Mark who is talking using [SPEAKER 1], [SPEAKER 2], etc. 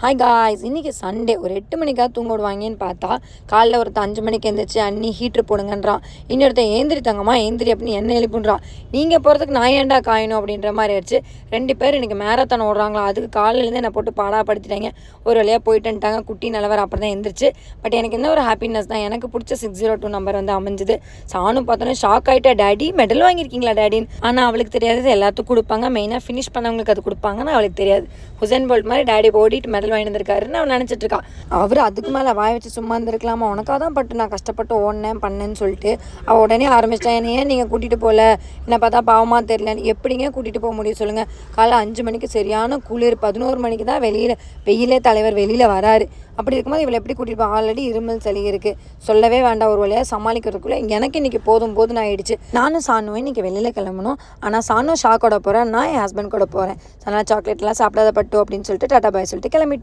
[SPEAKER 1] Hi guys, இன்றைக்கி Sunday. ஒரு 8 மணிக்காக தூங்க விடுவாங்கன்னு பார்த்தா காலைல ஒருத்தன் 5 மணிக்கு எழுந்திரிச்சு அண்ணி ஹீட்ரு போடுங்கன்றான். இன்னொருத்தன் ஏந்திரி தங்கம்மா ஏந்திரி அப்படின்னு என்ன எழுப்புன்றான். நீங்கள் போகிறதுக்கு நான் ஏன்டா காயணும் அப்படின்ற மாதிரி ஆயிடுச்சு. 2 பேர் இன்றைக்கி மேரத்தான் ஓடுறாங்களா, அதுக்கு காலையிலேருந்து என்னை போட்டு பாடாப்படுத்திட்டாங்க. ஒரு வழியாக போயிட்டுன்ட்டாங்க. குட்டி நிலவரம் அப்புறம் தான் எழுந்திரிச்சு. பட் எனக்கு என்ன ஒரு ஹாப்பினஸ் தான், எனக்கு பிடிச்ச 602 நம்பர் வந்து அமைஞ்சுது. சானும் பார்த்தோன்னே ஷாக் ஆகிட்டா, டேடி மெடல் வாங்கியிருக்கீங்களா டேடின்னு. ஆனால் அவளுக்கு தெரியாது எல்லாத்துக்கும் கொடுப்பாங்க, மெயினாக ஃபினிஷ் பண்ணவங்களுக்கு அது கொடுப்பாங்கன்னு அவளுக்கு தெரியாது. ஹுசேன் போல்ட் மாதிரி டேடி ஓடிட்டு மெடல் வாங்கி வந்திருக்காருன்னு அவன் நினச்சிட்டு இருக்கா. அவர் அதுக்கு மேலே வாய் வச்சு சும்மா இருந்திருக்கலாமா, உனக்காக தான் பட்டு நான் கஷ்டப்பட்டு ஓடினேன் பண்ணேன்னு சொல்லிட்டு அவள் உடனே ஆரம்பிச்சிட்டேன். என்னை ஏன் நீங்கள் கூட்டிகிட்டு போகல, என்னை பார்த்தா பாவமாக தெரியலன்னு. எப்படிங்க கூட்டிகிட்டு போக முடியும் சொல்லுங்கள். காலைல 5 மணிக்கு சரியான குளிர், 11 மணிக்கு தான் வெயிலே தலைவர் வெளியில் வராரு. அப்படி இருக்கும்போது இவளை எப்படி கூட்டிகிட்டு போய், ஆல்ரெடி இருமல் சளி இருக்குது, சொல்லவே வேண்டாம். ஒரு வழியாக சமாளிக்கிறதுக்குள்ளே எனக்கு இன்றைக்கி போதும் ஆகிடுச்சு. நானும் சாணுவேன் இன்றைக்கி வெளியில் கிளம்பணும். ஆனால் சாணும் ஷாக்கோட போகிறேன், நான் என் ஹஸ்பண்ட் கூட போகிறேன். அதனால் சாக்லேட்லாம் சாப்பிடாத பட்டு அப்படின்னு சொல்லிட்டு டாட்டா பாய் சொல்லிட்டு கிளம்பிட்டோம்.